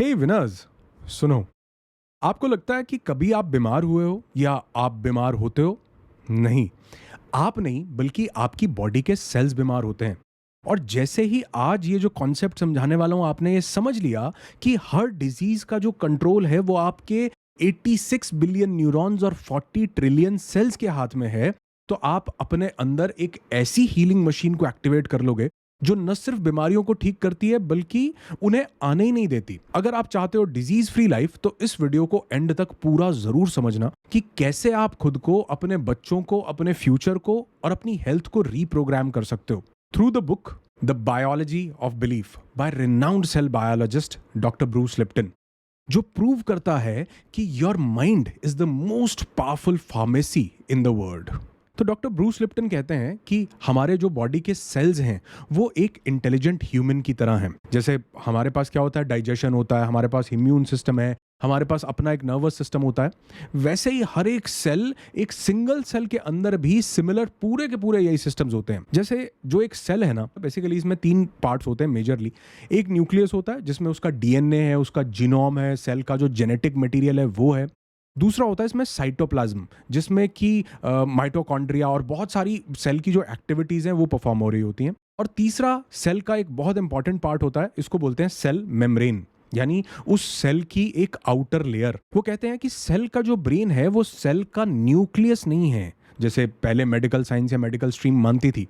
हे winners, सुनो। आपको लगता है कि कभी आप बीमार हुए हो या आप बीमार होते हो? नहीं, आप नहीं बल्कि आपकी बॉडी के सेल्स बीमार होते हैं। और जैसे ही आज ये जो कॉन्सेप्ट समझाने वाला हूं, आपने ये समझ लिया कि हर डिजीज का जो कंट्रोल है वो आपके 86 बिलियन न्यूरॉन्स और 40 ट्रिलियन सेल्स के हाथ में है, तो आप अपने अंदर एक ऐसी हीलिंग मशीन को एक्टिवेट कर लोगे जो न सिर्फ बीमारियों को ठीक करती है बल्कि उन्हें आने ही नहीं देती। अगर आप चाहते हो डिजीज फ्री लाइफ तो इस वीडियो को एंड तक पूरा जरूर समझना कि कैसे आप खुद को, अपने बच्चों को, अपने फ्यूचर को और अपनी हेल्थ को रीप्रोग्राम कर सकते हो through the book the biology of belief by renowned cell biologist doctor Bruce Lipton, जो प्रूव करता है कि your mind is the most powerful pharmacy in the world. तो डॉक्टर ब्रूस लिप्टन कहते हैं कि हमारे जो बॉडी के सेल्स हैं वो एक इंटेलिजेंट ह्यूमन की तरह हैं। जैसे हमारे पास क्या होता है, डाइजेशन होता है, हमारे पास इम्यून सिस्टम है, हमारे पास अपना एक नर्वस सिस्टम होता है, वैसे ही हर एक सेल, एक सिंगल सेल के अंदर भी सिमिलर पूरे के पूरे यही सिस्टम्स होते हैं। जैसे जो एक सेल है ना, बेसिकली इसमें 3 पार्ट्स होते हैं मेजरली। एक न्यूक्लियस होता है जिसमें उसका डीएनए है, उसका जीनोम है, सेल का जो जेनेटिक मटेरियल है वो है। दूसरा होता है इसमें साइटोप्लाज्म, जिसमें कि माइटोकॉन्ड्रिया और बहुत सारी सेल की जो एक्टिविटीज़ हैं वो परफॉर्म हो रही होती हैं। और तीसरा सेल का एक बहुत इंपॉर्टेंट पार्ट होता है, इसको बोलते हैं सेल मेम्ब्रेन, यानी उस सेल की एक आउटर लेयर। वो कहते हैं कि सेल का जो ब्रेन है वो सेल का न्यूक्लियस नहीं है, जैसे पहले मेडिकल साइंस या मेडिकल स्ट्रीम मानती थी,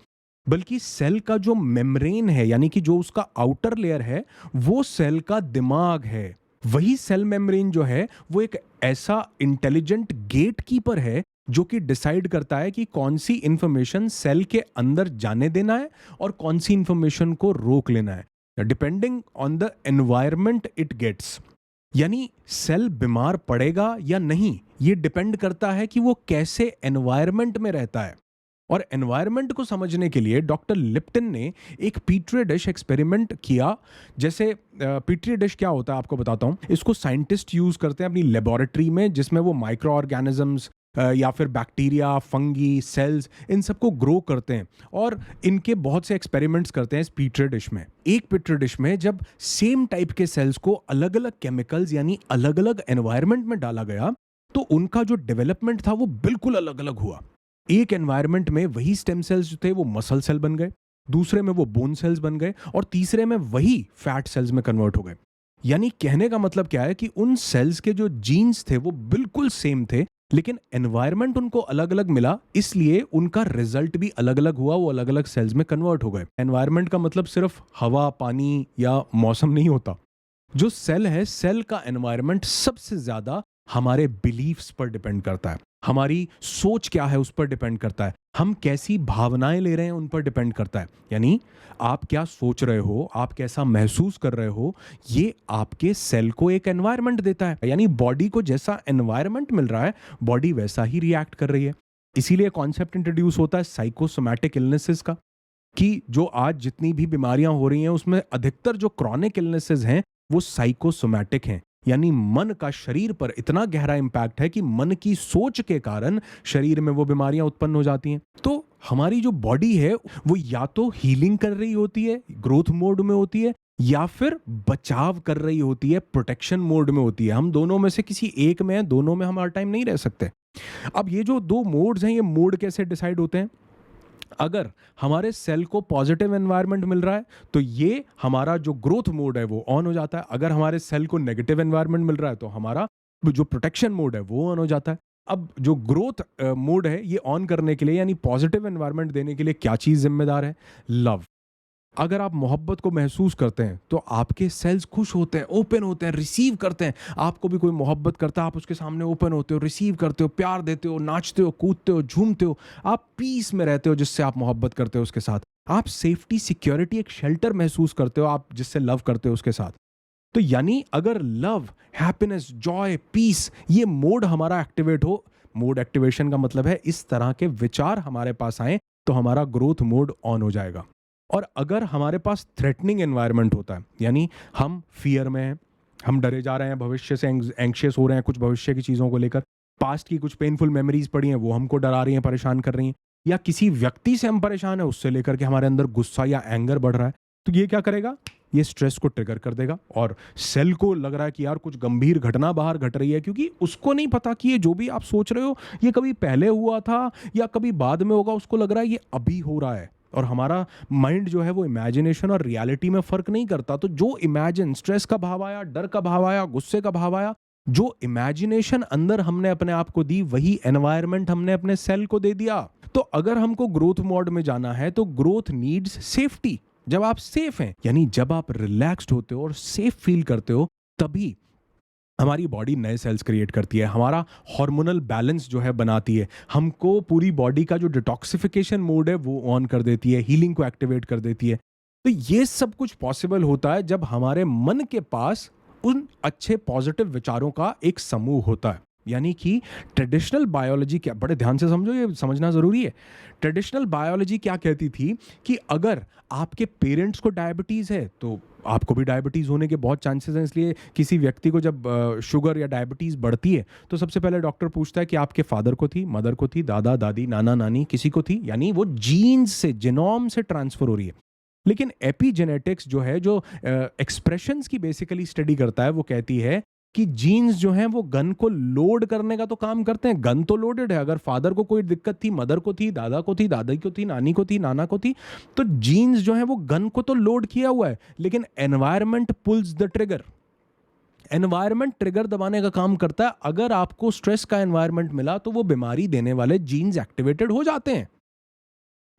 बल्कि सेल का जो मेम्ब्रेन है, यानी कि जो उसका आउटर लेयर है, वो सेल का दिमाग है। वही सेल मेम्ब्रेन जो है वो एक ऐसा इंटेलिजेंट गेट कीपर है जो कि डिसाइड करता है कि कौन सी इंफॉर्मेशन सेल के अंदर जाने देना है और कौन सी इंफॉर्मेशन को रोक लेना है, depending on the environment it gets. यानी सेल बीमार पड़ेगा या नहीं, ये डिपेंड करता है कि वो कैसे एनवायरमेंट में रहता है। और एनवायरनमेंट को समझने के लिए डॉक्टर लिप्टन ने एक पीट्री डिश एक्सपेरिमेंट किया। जैसे पीट्री डिश क्या होता है आपको बताता हूँ। इसको साइंटिस्ट यूज करते हैं अपनी लेबोरेटरी में, जिसमें वो माइक्रो ऑर्गेनिजम्स या फिर बैक्टीरिया, फंगी, सेल्स, इन सबको ग्रो करते हैं और इनके बहुत से एक्सपेरिमेंट्स करते हैं इस पीट्री डिश में। एक पीट्री डिश में जब सेम टाइप के सेल्स को अलग अलग केमिकल्स यानी अलग अलग एनवायरनमेंट में डाला गया तो उनका जो डेवलपमेंट था वो बिल्कुल अलग अलग हुआ। एक एनवायरनमेंट में वही स्टेम सेल्स जो थे वो मसल सेल बन गए, दूसरे में वो बोन सेल्स बन गए और तीसरे में वही फैट सेल्स में कन्वर्ट हो गए। यानी कहने का मतलब क्या है कि उन सेल्स के जो जीन्स थे वो बिल्कुल सेम थे, लेकिन एनवायरनमेंट उनको अलग अलग मिला, इसलिए उनका रिजल्ट भी अलग अलग हुआ, वो अलग अलग सेल्स में कन्वर्ट हो गए। एनवायरनमेंट का मतलब सिर्फ हवा, पानी या मौसम नहीं होता। जो सेल है, सेल का एनवायरनमेंट सबसे ज्यादा हमारे बिलीफ्स पर डिपेंड करता है, हमारी सोच क्या है उस पर डिपेंड करता है, हम कैसी भावनाएं ले रहे हैं उन पर डिपेंड करता है। यानी आप क्या सोच रहे हो, आप कैसा महसूस कर रहे हो, ये आपके सेल को एक एनवायरनमेंट देता है। यानी बॉडी को जैसा एनवायरनमेंट मिल रहा है, बॉडी वैसा ही रिएक्ट कर रही है। इसीलिए कॉन्सेप्ट इंट्रोड्यूस होता है साइकोसोमैटिक इलनेसेस का, कि जो आज जितनी भी बीमारियां हो रही हैं उसमें अधिकतर जो क्रॉनिक इलनेसेस हैं वो साइकोसोमैटिक हैं। यानी मन का शरीर पर इतना गहरा इंपैक्ट है कि मन की सोच के कारण शरीर में वो बीमारियां उत्पन्न हो जाती हैं। तो हमारी जो बॉडी है वो या तो हीलिंग कर रही होती है, ग्रोथ मोड में होती है, या फिर बचाव कर रही होती है, प्रोटेक्शन मोड में होती है। हम दोनों में से किसी एक में है, दोनों में हम हर टाइम नहीं रह सकते। अब ये जो 2 मोड्स हैं, ये मोड कैसे डिसाइड होते हैं? अगर हमारे सेल को पॉजिटिव एनवायरनमेंट मिल रहा है तो ये हमारा जो ग्रोथ मोड है वो ऑन हो जाता है। अगर हमारे सेल को नेगेटिव एनवायरनमेंट मिल रहा है तो हमारा जो प्रोटेक्शन मोड है वो ऑन हो जाता है। अब जो ग्रोथ मोड है ये ऑन करने के लिए, यानी पॉजिटिव एनवायरनमेंट देने के लिए क्या चीज जिम्मेदार है? लव। अगर आप मोहब्बत को महसूस करते हैं तो आपके सेल्स खुश होते हैं, ओपन होते हैं, रिसीव करते हैं। आपको भी कोई मोहब्बत करता है, आप उसके सामने ओपन होते हो, रिसीव करते हो, प्यार देते हो, नाचते हो, कूदते हो, झूमते हो। आप पीस में रहते हो जिससे आप मोहब्बत करते हो उसके साथ। आप सेफ्टी, सिक्योरिटी, एक शेल्टर महसूस करते हो आप जिससे लव करते हो उसके साथ। तो यानी अगर लव, हैप्पीनेस, जॉय, पीस, ये मोड हमारा एक्टिवेट हो, मोड एक्टिवेशन का मतलब है इस तरह के विचार हमारे पास आए तो हमारा ग्रोथ मोड ऑन हो जाएगा। और अगर हमारे पास थ्रेटनिंग एनवायरनमेंट होता है, यानी हम फियर में हैं, हम डरे जा रहे हैं, भविष्य से एंग्शियस हो रहे हैं, कुछ भविष्य की चीज़ों को लेकर, पास्ट की कुछ पेनफुल मेमोरीज पड़ी हैं वो हमको डरा रही हैं, परेशान कर रही हैं, या किसी व्यक्ति से हम परेशान हैं उससे लेकर के हमारे अंदर गुस्सा या एंगर बढ़ रहा है, तो ये क्या करेगा? ये स्ट्रेस को ट्रिगर कर देगा और सेल को लग रहा है कि यार कुछ गंभीर घटना बाहर घट रही है, क्योंकि उसको नहीं पता कि ये जो भी आप सोच रहे हो ये कभी पहले हुआ था या कभी बाद में होगा। उसको लग रहा है ये अभी हो रहा है। और हमारा माइंड जो है वो इमेजिनेशन और रियलिटी में फर्क नहीं करता। तो जो इमेजिन, स्ट्रेस का भाव आया, डर का भाव आया, गुस्से का भाव आया, जो इमेजिनेशन अंदर हमने अपने आप को दी, वही एनवायरनमेंट हमने अपने सेल को दे दिया। तो अगर हमको ग्रोथ मोड में जाना है तो ग्रोथ नीड्स सेफ्टी। जब आप सेफ हैं, यानी जब आप रिलैक्स्ड होते हो और सेफ फील करते हो, तभी हमारी बॉडी नए सेल्स क्रिएट करती है, हमारा हार्मोनल बैलेंस जो है बनाती है, हमको पूरी बॉडी का जो डिटॉक्सिफिकेशन मोड है वो ऑन कर देती है, हीलिंग को एक्टिवेट कर देती है। तो ये सब कुछ पॉसिबल होता है जब हमारे मन के पास उन अच्छे पॉजिटिव विचारों का एक समूह होता है। यानी कि ट्रेडिशनल बायोलॉजी क्या, बड़े ध्यान से समझो, ये समझना जरूरी है। ट्रेडिशनल बायोलॉजी क्या कहती थी कि अगर आपके पेरेंट्स को डायबिटीज है तो आपको भी डायबिटीज होने के बहुत चांसेस हैं। इसलिए किसी व्यक्ति को जब शुगर या डायबिटीज बढ़ती है तो सबसे पहले डॉक्टर पूछता है कि आपके फादर को थी, मदर को थी, दादा दादी, नाना नानी, किसी को थी, यानी वो जीन्स से, जीनोम से ट्रांसफर हो रही है। लेकिन एपिजेनेटिक्स जो है, जो एक्सप्रेशंस की बेसिकली स्टडी करता है, वो कहती है कि जीन्स जो हैं वो गन को लोड करने का तो काम करते हैं। गन तो लोडेड है, अगर फादर को कोई दिक्कत थी, मदर को थी, दादा को थी, दादी को थी, नानी को थी, नाना को थी, तो जीन्स जो है वो गन को तो लोड किया हुआ है, लेकिन environment pulls the trigger. Environment trigger दबाने का काम करता है। अगर आपको स्ट्रेस का एनवायरनमेंट मिला तो वो बीमारी देने वाले जीन्स एक्टिवेटेड हो जाते हैं।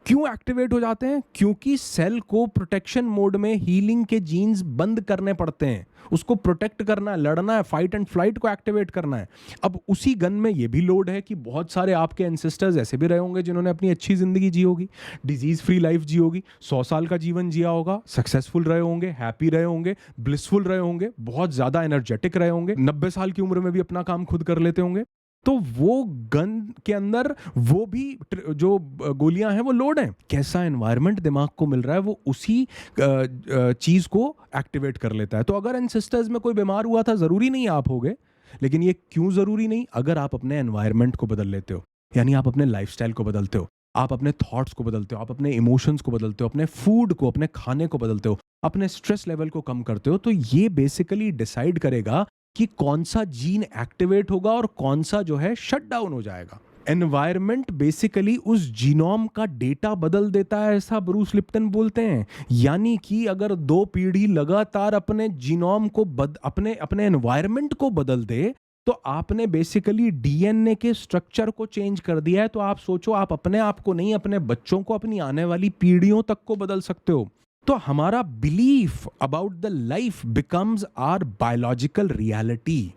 क्यों एक्टिवेट हो जाते हैं? क्योंकि सेल को प्रोटेक्शन मोड में हीलिंग के जीन्स बंद करने पड़ते हैं। उसको प्रोटेक्ट करना है, लड़ना है, फाइट एंड फ्लाइट को एक्टिवेट करना है। अब उसी गन में ये भी लोड है कि बहुत सारे आपके एंसेस्टर्स ऐसे भी रहे होंगे जिन्होंने अपनी अच्छी जिंदगी जी होगी, डिजीज फ्री लाइफ जी होगी, 100 साल का जीवन जिया होगा, सक्सेसफुल रहे होंगे, हैप्पी रहे होंगे, ब्लिसफुल रहे होंगे, बहुत ज्यादा एनर्जेटिक रहे होंगे, 90 साल की उम्र में भी अपना काम खुद कर लेते होंगे। तो वो गन के अंदर वो भी जो गोलियां हैं वो लोड हैं। कैसा एनवायरनमेंट दिमाग को मिल रहा है वो उसी चीज को एक्टिवेट कर लेता है। तो अगर एंसेस्टर्स में कोई बीमार हुआ था, जरूरी नहीं आप हो गए, लेकिन ये क्यों जरूरी नहीं? अगर आप अपने एनवायरनमेंट को बदल लेते हो, यानी आप अपने लाइफस्टाइल को बदलते हो, आप अपने थॉट्स को बदलते हो, आप अपने इमोशंस को बदलते हो, अपने फूड को, अपने खाने को बदलते हो, अपने स्ट्रेस लेवल को कम करते हो, तो ये बेसिकली डिसाइड करेगा कि कौन सा जीन एक्टिवेट होगा और कौन सा जो है शट डाउन हो जाएगा। एनवायरनमेंट बेसिकली उस जीनोम का डेटा बदल देता है, ऐसा ब्रूस लिप्टन बोलते हैं। यानी कि अगर 2 पीढ़ी लगातार अपने जीनोम को अपने अपने एनवायरनमेंट को बदल दे तो आपने बेसिकली डीएनए के स्ट्रक्चर को चेंज कर दिया है। तो आप सोचो, आप अपने आप को नहीं, अपने बच्चों को, अपनी आने वाली पीढ़ियों तक को बदल सकते हो। तो हमारा belief about the life becomes our biological reality.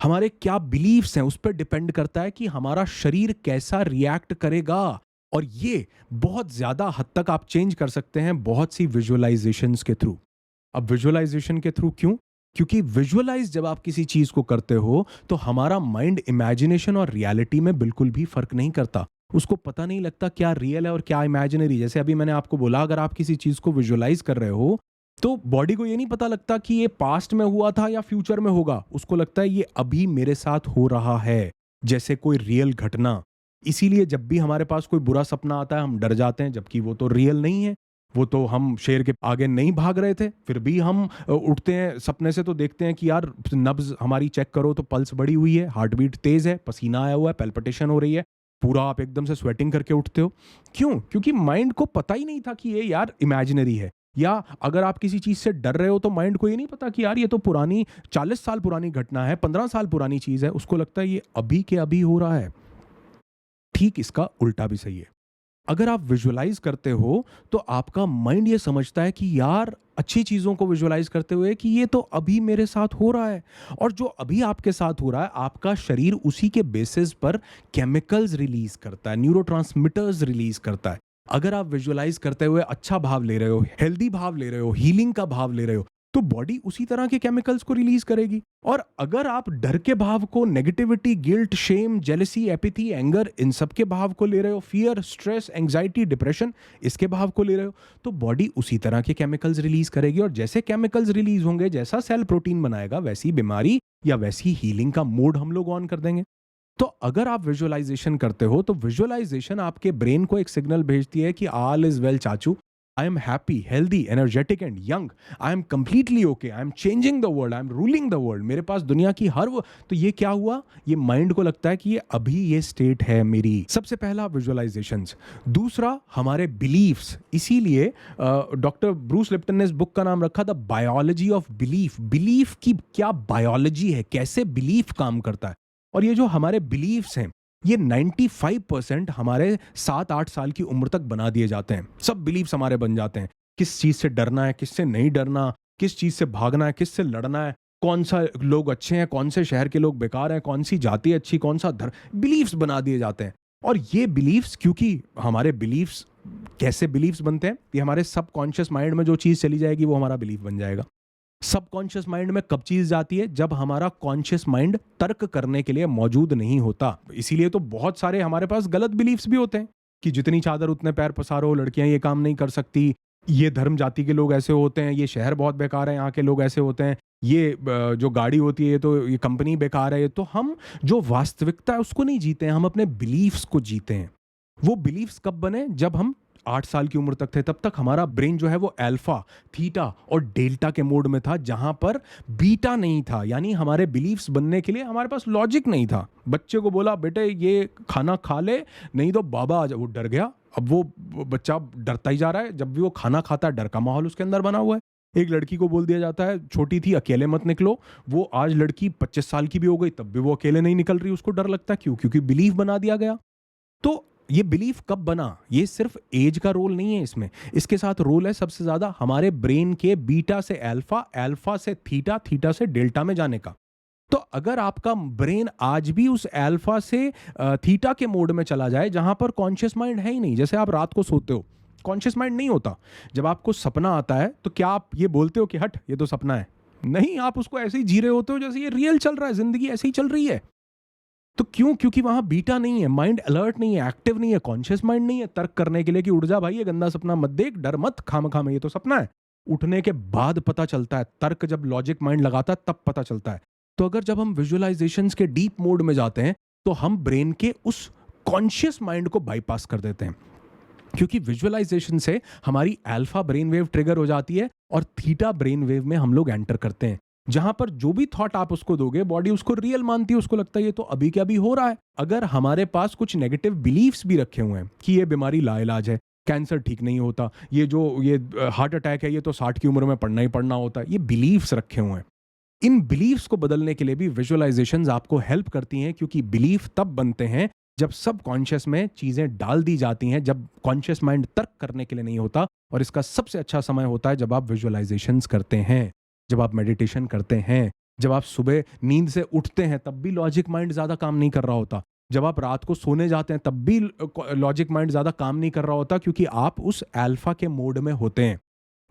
हमारे क्या बिलीफ्स हैं उस पर डिपेंड करता है कि हमारा शरीर कैसा रिएक्ट करेगा। और ये बहुत ज्यादा हद तक आप चेंज कर सकते हैं बहुत सी विजुअलाइजेशंस के थ्रू। अब विजुअलाइजेशन के थ्रू क्यों? क्योंकि विजुअलाइज जब आप किसी चीज को करते हो तो हमारा माइंड इमेजिनेशन और रियलिटी में बिल्कुल भी फर्क नहीं करता। उसको पता नहीं लगता क्या रियल है और क्या इमेजिनरी। जैसे अभी मैंने आपको बोला, अगर आप किसी चीज को विजुअलाइज कर रहे हो तो बॉडी को ये नहीं पता लगता कि ये पास्ट में हुआ था या फ्यूचर में होगा। उसको लगता है ये अभी मेरे साथ हो रहा है, जैसे कोई रियल घटना। इसीलिए जब भी हमारे पास कोई बुरा सपना आता है हम डर जाते हैं, जबकि वो तो रियल नहीं है। वो तो हम शेर के आगे नहीं भाग रहे थे, फिर भी हम उठते हैं सपने से तो देखते हैं कि यार नब्ज हमारी चेक करो तो पल्स बढ़ी हुई है, हार्ट बीट तेज है, पसीना आया हुआ है, पैल्पिटेशन हो रही है, पूरा आप एकदम से स्वेटिंग करके उठते हो। क्यों? क्योंकि माइंड को पता ही नहीं था कि ये यार इमेजिनरी है। या अगर आप किसी चीज से डर रहे हो तो माइंड को ये नहीं पता कि यार ये तो पुरानी 40 साल पुरानी घटना है, 15 साल पुरानी चीज है। उसको लगता है ये अभी के अभी हो रहा है। ठीक इसका उल्टा भी सही है। अगर आप विजुअलाइज करते हो तो आपका माइंड ये समझता है कि यार अच्छी चीजों को विजुअलाइज करते हुए कि ये तो अभी मेरे साथ हो रहा है। और जो अभी आपके साथ हो रहा है, आपका शरीर उसी के बेसिस पर केमिकल्स रिलीज करता है, न्यूरोट्रांसमिटर्स रिलीज करता है। अगर आप विजुअलाइज करते हुए अच्छा भाव ले रहे हो, हेल्दी भाव ले रहे हो, हीलिंग का भाव ले रहे हो, तो बॉडी उसी तरह के केमिकल्स को रिलीज करेगी। और अगर आप डर के भाव को, negativity, guilt, shame, jealousy, apathy, anger, इन सब के भाव को ले रहे हो, फियर, स्ट्रेस, एंजाइटी, डिप्रेशन, इसके भाव को ले रहे हो, तो बॉडी उसी तरह के केमिकल्स रिलीज करेगी। और जैसे केमिकल्स रिलीज होंगे, जैसा सेल प्रोटीन बनाएगा, वैसी बीमारी या वैसी हीलिंग का मोड हम लोग ऑन कर देंगे। तो अगर आप विजुअलाइजेशन करते हो तो विजुअलाइजेशन आपके ब्रेन को एक सिग्नल भेजती है कि ऑल इज वेल चाचू, I am happy, healthy, energetic and young, I am completely okay, I am changing the world, I am ruling the world, मेरे पास दुनिया की हर तो ये क्या हुआ, ये माइंड को लगता है कि ये अभी ये स्टेट है मेरी। सबसे पहला विजुअलाइजेशंस। दूसरा हमारे बिलीफ्स। इसीलिए डॉक्टर ब्रूस लिप्टन ने इस बुक का नाम रखा the biology of belief. Belief की क्या बायोलॉजी है, कैसे बिलीफ काम करता है। और ये जो हमारे बिलीफ्स हैं ये 95% हमारे 7-8 साल की उम्र तक बना दिए जाते हैं। सब बिलीफ्स हमारे बन जाते हैं, किस चीज़ से डरना है, किससे नहीं डरना, किस चीज़ से भागना है, किससे लड़ना है, कौन सा लोग अच्छे हैं, कौन से शहर के लोग बेकार हैं, कौन सी जाति अच्छी, कौन सा धर्म, बिलीफ्स बना दिए जाते हैं। और ये बिलीफ्स, क्योंकि हमारे बिलीफ्स कैसे बिलीफ्स बनते हैं, ये हमारे सबकॉन्शियस माइंड में जो चीज़ चली जाएगी वो हमारा बिलीफ बन जाएगा। सबकॉन्शियस माइंड में कब चीज जाती है, जब हमारा कॉन्शियस माइंड तर्क करने के लिए मौजूद नहीं होता। इसीलिए तो बहुत सारे हमारे पास गलत बिलीफ्स भी होते हैं कि जितनी चादर उतने पैर पसारो, लड़कियां ये काम नहीं कर सकती, ये धर्म जाति के लोग ऐसे होते हैं, ये शहर बहुत बेकार है, यहाँ के लोग ऐसे होते हैं, ये जो गाड़ी होती है तो ये कंपनी बेकार है। तो हम जो वास्तविकता है उसको नहीं जीते हैं, हम अपने बिलीफ्स को जीते हैं। वो बिलीफ्स कब बने, जब हम 8 साल की उम्र तक थे। तब तक हमारा ब्रेन जो है वो अल्फा, थीटा और डेल्टा के मोड में था, जहां पर बीटा नहीं था। यानी हमारे बिलीफ्स बनने के लिए हमारे पास लॉजिक नहीं था। बच्चे को बोला बेटे ये खाना खा ले नहीं तो बाबा आ जा, वो डर गया। अब वो बच्चा डरता ही जा रहा है, जब भी वो खाना खाता है डर का माहौल उसके अंदर बना हुआ है। एक लड़की को बोल दिया जाता है, छोटी थी अकेले मत निकलो, वो आज लड़की 25 साल की भी हो गई तब भी वो अकेले नहीं निकल रही, उसको डर लगता है। क्यों? क्योंकि बिलीफ बना दिया गया। तो ये बिलीफ कब बना, ये सिर्फ एज का रोल नहीं है इसमें, इसके साथ रोल है सबसे ज्यादा हमारे ब्रेन के बीटा से अल्फा, अल्फा से थीटा, थीटा से डेल्टा में जाने का। तो अगर आपका ब्रेन आज भी उस अल्फा से थीटा के मोड में चला जाए, जहां पर कॉन्शियस माइंड है ही नहीं, जैसे आप रात को सोते हो कॉन्शियस माइंड नहीं होता, जब आपको सपना आता है तो क्या आप ये बोलते हो कि हट ये तो सपना है? नहीं, आप उसको ऐसे ही जी रहे होते हो जैसे ये रियल चल रहा है, जिंदगी ऐसे ही चल रही है। तो क्यों? क्योंकि वहां बीटा नहीं है, माइंड अलर्ट नहीं है, एक्टिव नहीं है, कॉन्शियस माइंड नहीं है तर्क करने के लिए कि उठ जा भाई, ये गंदा सपना मत देख, डर मत, खाम ये तो सपना है। उठने के बाद पता चलता है, तर्क जब लॉजिक माइंड लगाता है तब पता चलता है। तो अगर जब हम विजुअलाइजेशंस के डीप मोड में जाते हैं तो हम ब्रेन के उस कॉन्शियस माइंड को बाईपास कर देते हैं, क्योंकि विजुअलाइजेशन से हमारी अल्फा ब्रेन वेव ट्रिगर हो जाती है और थीटा ब्रेन वेव में हम लोग एंटर करते हैं, जहां पर जो भी थॉट आप उसको दोगे बॉडी उसको रियल मानती है, उसको लगता है ये तो अभी के अभी हो रहा है। अगर हमारे पास कुछ नेगेटिव बिलीफ्स भी रखे हुए हैं कि ये बीमारी लाइलाज है, कैंसर ठीक नहीं होता, ये हार्ट अटैक है, ये तो 60 की उम्र में पड़ना ही पड़ना होता है, ये बिलीफ्स रखे हुए हैं। इन बिलीफ्स को बदलने के लिए भी विजुअलाइजेशंस आपको हेल्प करती हैं, क्योंकि बिलीफ तब बनते हैं जब सब कॉन्शियस में चीजें डाल दी जाती हैं, जब कॉन्शियस माइंड तर्क करने के लिए नहीं होता। और इसका सबसे अच्छा समय होता है जब आप विजुअलाइजेशंस करते हैं, जब आप मेडिटेशन करते हैं, जब आप सुबह नींद से उठते हैं तब भी लॉजिक माइंड ज्यादा काम नहीं कर रहा होता, जब आप रात को सोने जाते हैं तब भी लॉजिक माइंड ज्यादा काम नहीं कर रहा होता, क्योंकि आप उस अल्फा के मोड में होते हैं।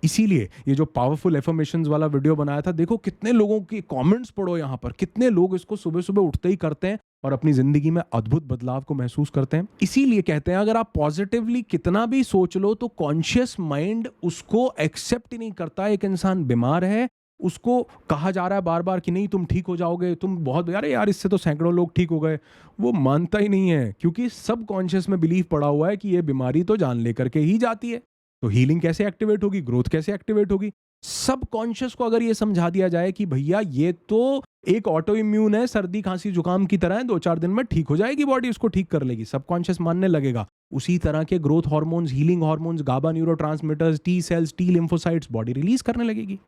इसीलिए ये जो पावरफुल एफर्मेशंस वाला वीडियो बनाया था, देखो कितने लोगों के कमेंट्स पढ़ो यहाँ पर, कितने लोग इसको सुबह सुबह उठते ही करते हैं और अपनी जिंदगी में अद्भुत बदलाव को महसूस करते हैं। इसीलिए कहते हैं अगर आप पॉजिटिवली कितना भी सोच लो तो कॉन्शियस माइंड उसको एक्सेप्ट ही नहीं करता। एक इंसान बीमार है, उसको कहा जा रहा है बार बार कि नहीं तुम ठीक हो जाओगे, तुम बहुत यार इससे तो सैकड़ों लोग ठीक हो गए, वो मानता ही नहीं है, क्योंकि सब कॉन्शियस में बिलीव पड़ा हुआ है कि ये बीमारी तो जान लेकर के ही जाती है। तो हीलिंग कैसे एक्टिवेट होगी, ग्रोथ कैसे एक्टिवेट होगी? सब कॉन्शियस को अगर ये समझा दिया जाए कि भैया ये तो एक ऑटो इम्यून है, सर्दी खांसी जुकाम की तरह है, 2-4 दिन में ठीक हो जाएगी बॉडी, उसको ठीक कर लेगी, सब कॉन्शियस मानने लगेगा। उसी तरह के growth hormones, healing hormones, GABA neurotransmitters, T cells, T lymphocytes body release करने लगेगी।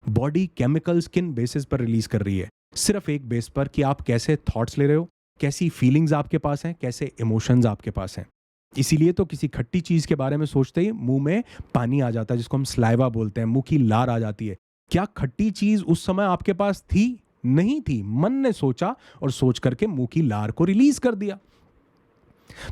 बॉडी केमिकल्स किन बेसिस पर रिलीज कर रही है? सिर्फ एक बेस पर कि आप कैसे थॉट्स ले रहे हो, कैसी फीलिंग्स आपके पास हैं, कैसे इमोशंस आपके पास हैं। इसीलिए तो किसी खट्टी चीज के बारे में सोचते ही मुंह में पानी आ जाता है, जिसको हम स्लाइवा बोलते हैं, मुंह की लार आ जाती है। क्या खट्टी चीज उस समय आपके पास थी? नहीं थी, मन ने सोचा और सोच करके मुंह की लार को रिलीज कर दिया।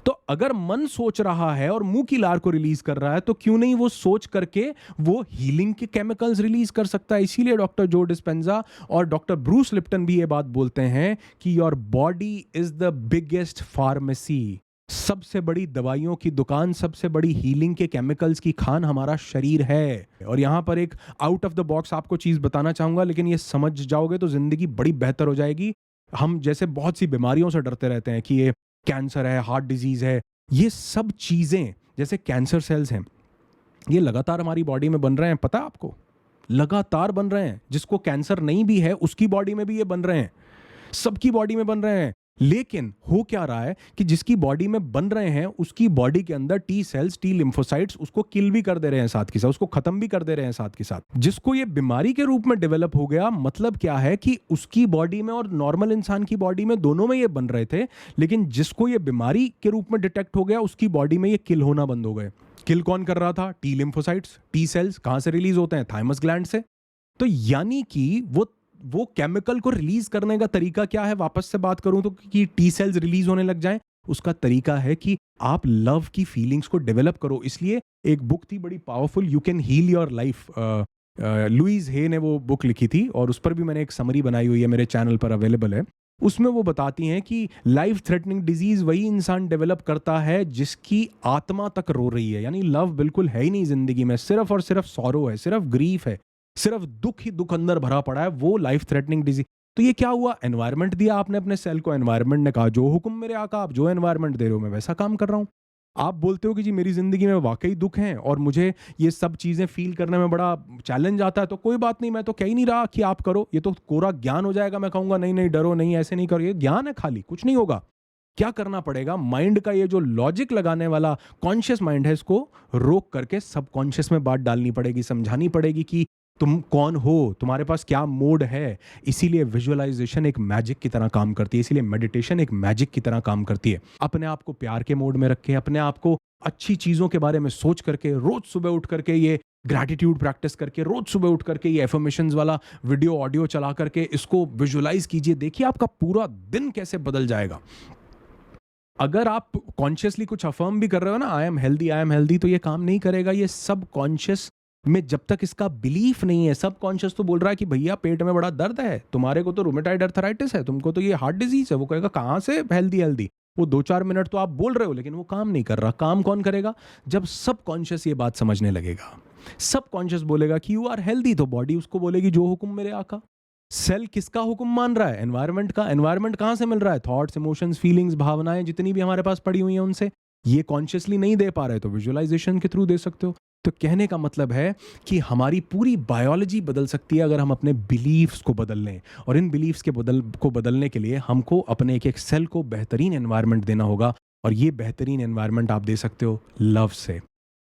तो अगर मन सोच रहा है और मुंह की लार को रिलीज कर रहा है, तो क्यों नहीं वो सोच करके वो हीलिंग के केमिकल्स रिलीज कर सकता है। इसीलिए डॉक्टर जो डिस्पेंजा और डॉक्टर ब्रूस लिप्टन भी ये बात बोलते हैं कि your body is the biggest pharmacy. सबसे बड़ी दवाइयों की दुकान, सबसे बड़ी हीलिंग के केमिकल्स की खान हमारा शरीर है। और यहां पर एक आउट ऑफ द बॉक्स आपको चीज बताना चाहूंगा, लेकिन ये समझ जाओगे तो जिंदगी बड़ी बेहतर हो जाएगी। हम जैसे बहुत सी बीमारियों से डरते रहते हैं कि ये कैंसर है, हार्ट डिजीज है, ये सब चीजें, जैसे कैंसर सेल्स हैं, ये लगातार हमारी बॉडी में बन रहे हैं, पता है आपको? लगातार बन रहे हैं। जिसको कैंसर नहीं भी है उसकी बॉडी में भी ये बन रहे हैं, सबकी बॉडी में बन रहे हैं। लेकिन हो क्या रहा है कि जिसकी बॉडी में बन रहे हैं उसकी बॉडी के अंदर टी सेल्स, टी लिम्फोसाइट्स उसको किल भी कर दे रहे हैं साथ के साथ, उसको खत्म भी कर दे रहे हैं साथ के साथ। जिसको ये बीमारी के रूप में डेवलप हो गया, मतलब क्या है कि उसकी बॉडी में और नॉर्मल इंसान की बॉडी में, दोनों में ये बन रहे थे, लेकिन जिसको ये बीमारी के रूप में डिटेक्ट हो गया उसकी बॉडी में ये किल होना बंद हो गए। किल कौन कर रहा था? T lymphocytes. टी सेल्स कहां से रिलीज होते हैं? थाइमस ग्लैंड से। तो यानी कि वो केमिकल को रिलीज करने का तरीका क्या है? वापस से बात करूं तो कि टी सेल्स रिलीज होने लग जाएं, उसका तरीका है कि आप लव की फीलिंग्स को डेवलप करो। इसलिए एक बुक थी बड़ी powerful, you can heal your life, Louise Hay ने वो बुक लिखी थी और उस पर भी मैंने एक समरी बनाई हुई है, मेरे चैनल पर अवेलेबल है। उसमें वो बताती हैं कि लाइफ थ्रेटनिंग डिजीज वही इंसान डेवलप करता है जिसकी आत्मा तक रो रही है, यानी लव बिल्कुल है ही नहीं जिंदगी में, सिर्फ और सिर्फ सॉरो है, सिर्फ ग्रीफ है, सिर्फ दुख ही दुख अंदर भरा पड़ा है, वो लाइफ थ्रेटनिंग डिजीज। तो ये क्या हुआ? एनवायरनमेंट दिया आपने अपने सेल को, एनवायरनमेंट ने कहा जो हुक्म मेरे आका, आप जो एनवायरनमेंट दे रहे हो मैं वैसा काम कर रहा हूं। आप बोलते हो कि जी मेरी जिंदगी में वाकई दुख है और मुझे ये सब चीजें फील करने में बड़ा चैलेंज आता है, तो कोई बात नहीं, मैं तो कह ही नहीं रहा कि आप करो, ये तो कोरा ज्ञान हो जाएगा। मैं कहूंगा नहीं नहीं डरो नहीं, ऐसे नहीं करो, ये ज्ञान है खाली, कुछ नहीं होगा। क्या करना पड़ेगा? माइंड का ये जो लॉजिक लगाने वाला कॉन्शियस माइंड है, इसको रोक करके सबकॉन्शियस में बात डालनी पड़ेगी, समझानी पड़ेगी कि तुम कौन हो, तुम्हारे पास क्या मोड है। इसीलिए विजुअलाइजेशन एक मैजिक की तरह काम करती है, इसीलिए मेडिटेशन एक मैजिक की तरह काम करती है। अपने आप को प्यार के मोड में रखें, अपने आप को अच्छी चीजों के बारे में सोच करके, रोज सुबह उठ करके ये ग्रैटिट्यूड प्रैक्टिस करके, रोज सुबह उठ करके ये एफर्मेशंस वाला वीडियो ऑडियो चला करके इसको विजुअलाइज कीजिए। देखिए आपका पूरा दिन कैसे बदल जाएगा। अगर आप कॉन्शियसली कुछ अफर्म भी कर रहे हो ना, आई एम हेल्दी, तो ये काम नहीं करेगा। ये सब कॉन्शियस में जब तक इसका बिलीफ नहीं है, सब कॉन्शियस तो बोल रहा है कि भैया पेट में बड़ा दर्द है, तुम्हारे को तो रूमेटाइड अर्थराइटिस है, तुमको तो ये हार्ट डिजीज है। वो कहेगा कहां से हेल्दी। वो 2-4 मिनट तो आप बोल रहे हो लेकिन वो काम नहीं कर रहा। काम कौन करेगा? जब सब कॉन्शियस ये बात समझने लगेगा, सब कॉन्शियस बोलेगा कि यू आर हेल्दी, तो बॉडी उसको बोलेगी जो हुक्म मेरे आका। सेल किसका हुक्म मान रहा है? एनवायरनमेंट का। एनवायरनमेंट कहां से मिल रहा है? थॉट्स, इमोशंस, फीलिंग्स, भावनाएं जितनी भी हमारे पास पड़ी हुई हैं उनसे। ये कॉन्शियसली नहीं दे पा रहे तो विजुअलाइजेशन के थ्रू दे सकते हो। तो कहने का मतलब है कि हमारी पूरी बायोलॉजी बदल सकती है अगर हम अपने बिलीफ्स को बदल लें, और इन बिलीफ्स के बदलने के लिए हमको अपने एक एक सेल को बेहतरीन एनवायरनमेंट देना होगा। और ये बेहतरीन एनवायरनमेंट आप दे सकते हो लव से,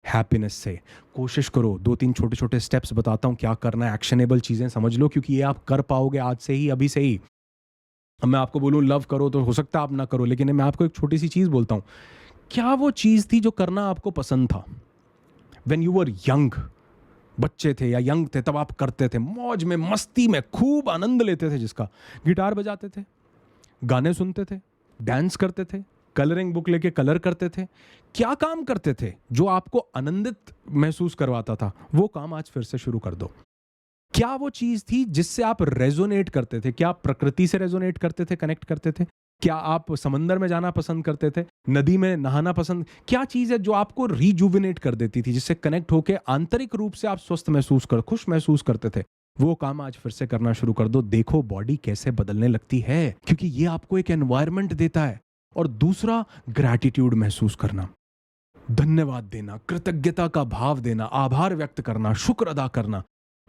हैप्पीनेस से। कोशिश करो, 2-3 छोटे छोटे स्टेप्स बताता हूं क्या करना है, एक्शनेबल चीजें समझ लो, क्योंकि ये आप कर पाओगे आज से ही, अभी से ही। अब मैं आपको बोलूं लव करो तो हो सकता है आप ना करो, लेकिन मैं आपको एक छोटी सी चीज बोलता हूं। क्या वो चीज थी जो करना आपको पसंद था? When you were young, बच्चे थे या यंग थे, तब आप करते थे, मौज में, मस्ती में, खूब आनंद लेते थे जिसका। गिटार बजाते थे, गाने सुनते थे, डांस करते थे, कलरिंग बुक लेके कलर करते थे। क्या काम करते थे जो आपको आनंदित महसूस करवाता था? वो काम आज फिर से शुरू कर दो। क्या वो चीज थी जिससे आप रेजोनेट करते थे? क्या आप प्रकृति से रेजोनेट करते थे, कनेक्ट करते थे? क्या आप समंदर में जाना पसंद करते थे, नदी में नहाना पसंद? क्या चीज है जो आपको रिजुविनेट कर देती थी, जिससे कनेक्ट होकर आंतरिक रूप से आप स्वस्थ महसूस कर, खुश महसूस करते थे? वो काम आज फिर से करना शुरू कर दो। देखो बॉडी कैसे बदलने लगती है, क्योंकि ये आपको एक एनवायरनमेंट देता है। और दूसरा, ग्रैटिट्यूड महसूस करना, धन्यवाद देना, कृतज्ञता का भाव देना, आभार व्यक्त करना, शुक्र अदा करना।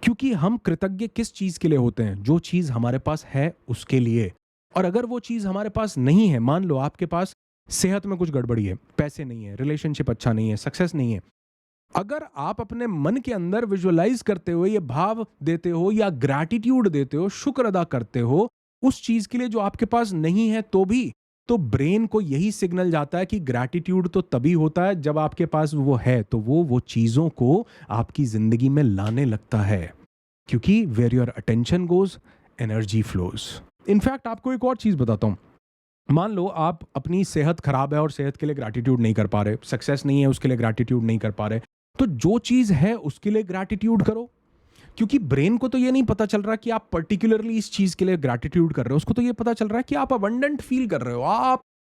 क्योंकि हम कृतज्ञ किस चीज के लिए होते हैं? जो चीज हमारे पास है उसके लिए। और अगर वो चीज हमारे पास नहीं है, मान लो आपके पास सेहत में कुछ गड़बड़ी है, पैसे नहीं है, रिलेशनशिप अच्छा नहीं है, सक्सेस नहीं है, अगर आप अपने मन के अंदर विजुअलाइज करते हो, ये भाव देते हो या ग्रैटिट्यूड देते हो, शुक्र अदा करते हो उस चीज के लिए जो आपके पास नहीं है, तो ब्रेन को यही सिग्नल जाता है कि ग्रैटिट्यूड तो तभी होता है जब आपके पास वो है, तो वो चीजों को आपकी जिंदगी में लाने लगता है। क्योंकि where your attention goes, energy flows. In fact आपको एक और चीज बताता हूं। मान लो आप अपनी सेहत खराब है और सेहत के लिए ग्रैटिट्यूड नहीं कर पा रहे, सक्सेस नहीं है उसके लिए ग्रैटिट्यूड नहीं कर पा रहे, तो जो चीज है उसके लिए ग्रैटिट्यूड करो। क्योंकि ब्रेन को तो ये नहीं पता चल रहा कि आप पर्टिकुलरली इस चीज के लिए ग्रैटिट्यूड कर रहे हो, उसको तो ये पता चल रहा है कि आप अबंडेंट फील कर रहे हो,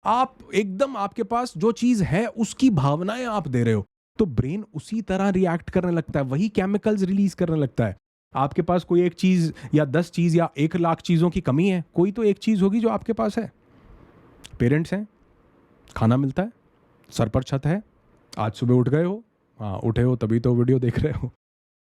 आप एकदम, आपके पास जो चीज है उसकी भावनाएं आप दे रहे हो, तो ब्रेन उसी तरह रिएक्ट करने लगता है, वही केमिकल्स रिलीज करने लगता है। आपके पास कोई एक चीज या 10 चीज या 1 लाख चीजों की कमी है, कोई तो एक चीज होगी जो आपके पास है। पेरेंट्स हैं, खाना मिलता है, सर पर छत है, आज सुबह उठ गए हो, हाँ, उठे हो तभी तो वीडियो देख रहे हो।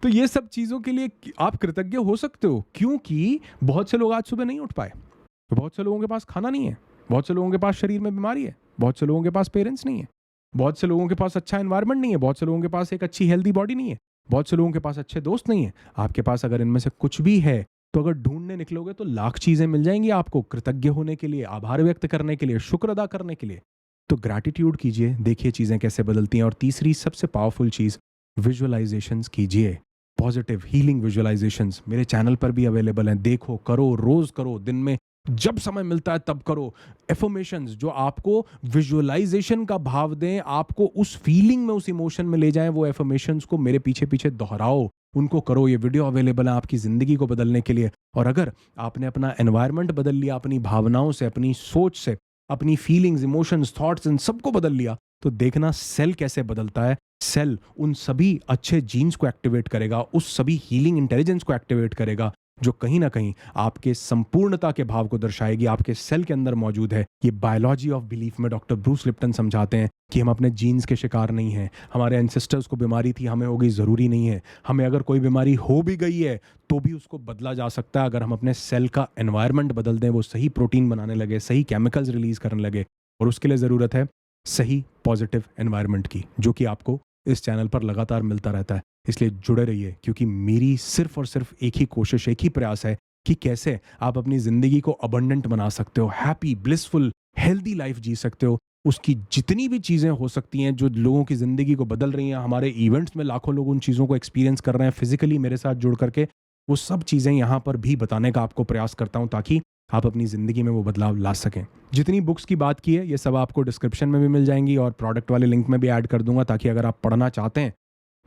तो ये सब चीज़ों के लिए आप कृतज्ञ हो सकते हो, क्योंकि बहुत से लोग आज सुबह नहीं उठ पाए। तो बहुत से लोगों के पास खाना नहीं है, बहुत से लोगों के पास शरीर में बीमारी है, बहुत से लोगों के पास पेरेंट्स नहीं है, बहुत से लोगों के पास अच्छा एनवायरनमेंट नहीं है, बहुत से लोगों के पास एक अच्छी हेल्दी बॉडी नहीं है, बहुत से लोगों के पास अच्छे दोस्त नहीं है। आपके पास अगर इनमें से कुछ भी है, तो अगर ढूंढने निकलोगे तो लाख चीज़ें मिल जाएंगी आपको कृतज्ञ होने के लिए, आभार व्यक्त करने के लिए, शुक्र अदा करने के लिए। तो ग्रैटिट्यूड कीजिए, देखिए चीज़ें कैसे बदलती हैं। और तीसरी सबसे पावरफुल चीज़, विजुअलाइजेशंस कीजिए। पॉजिटिव हीलिंग विजुअलाइजेशंस मेरे चैनल पर भी अवेलेबल हैं, देखो, करो, रोज करो, दिन में जब समय मिलता है तब करो। एफर्मेशंस जो आपको विजुअलाइजेशन का भाव दें, आपको उस फीलिंग में, उस इमोशन में ले जाएं, वो एफर्मेशंस को मेरे पीछे पीछे दोहराओ, उनको करो। ये वीडियो अवेलेबल है आपकी ज़िंदगी को बदलने के लिए। और अगर आपने अपना एनवायरनमेंट बदल लिया, अपनी भावनाओं से, अपनी सोच से, अपनी फीलिंग्स, इमोशंस, थॉट्स, इन सबको बदल लिया, तो देखना सेल कैसे बदलता है। सेल उन सभी अच्छे जीन्स को एक्टिवेट करेगा, उस सभी हीलिंग इंटेलिजेंस को एक्टिवेट करेगा, जो कहीं ना कहीं आपके संपूर्णता के भाव को दर्शाएगी, आपके सेल के अंदर मौजूद है। ये बायोलॉजी ऑफ बिलीफ में डॉक्टर ब्रूस लिप्टन समझाते हैं कि हम अपने जीन्स के शिकार नहीं हैं। हमारे एंसेस्टर्स को बीमारी थी, हमें हो गई, ज़रूरी नहीं है। हमें अगर कोई बीमारी हो भी गई है तो भी उसको बदला जा सकता है, अगर हम अपने सेल का एनवायरनमेंट बदल दें, वो सही प्रोटीन बनाने लगे, सही केमिकल्स रिलीज करने लगे। और उसके लिए ज़रूरत है सही पॉजिटिव एनवायरनमेंट की, जो कि आपको इस चैनल पर लगातार मिलता रहता है। इसलिए जुड़े रहिए, क्योंकि मेरी सिर्फ और सिर्फ एक ही कोशिश, एक ही प्रयास है कि कैसे आप अपनी ज़िंदगी को अबंडेंट बना सकते हो, हैप्पी, ब्लिसफुल, हेल्दी लाइफ जी सकते हो। उसकी जितनी भी चीज़ें हो सकती हैं जो लोगों की ज़िंदगी को बदल रही हैं, हमारे इवेंट्स में लाखों लोग उन चीज़ों को एक्सपीरियंस कर रहे हैं फिजिकली मेरे साथ जुड़ करके, वो सब चीज़ें यहाँ पर भी बताने का आपको प्रयास करता हूँ, ताकि आप अपनी ज़िंदगी में वो बदलाव ला सकें। जितनी बुक्स की बात की है, ये सब आपको डिस्क्रिप्शन में भी मिल जाएंगी, और प्रोडक्ट वाले लिंक में भी ऐड कर दूंगा, ताकि अगर आप पढ़ना चाहते हैं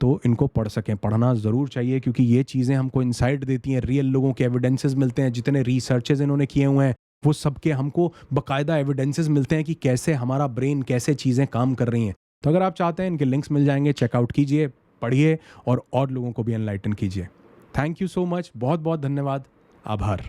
तो इनको पढ़ सकें। पढ़ना ज़रूर चाहिए, क्योंकि ये चीज़ें हमको इंसाइट देती हैं, रियल लोगों के एविडेंसेस मिलते हैं, जितने रिसर्चेज इन्होंने किए हुए हैं वो सबके हमको बाकायदा एविडेंसेस मिलते हैं कि कैसे हमारा ब्रेन, कैसे चीज़ें काम कर रही हैं। तो अगर आप चाहते हैं, इनके लिंक्स मिल जाएंगे, चेकआउट कीजिए, पढ़िए और लोगों को भी एनलाइटन कीजिए। थैंक यू सो मच, बहुत बहुत धन्यवाद, आभार।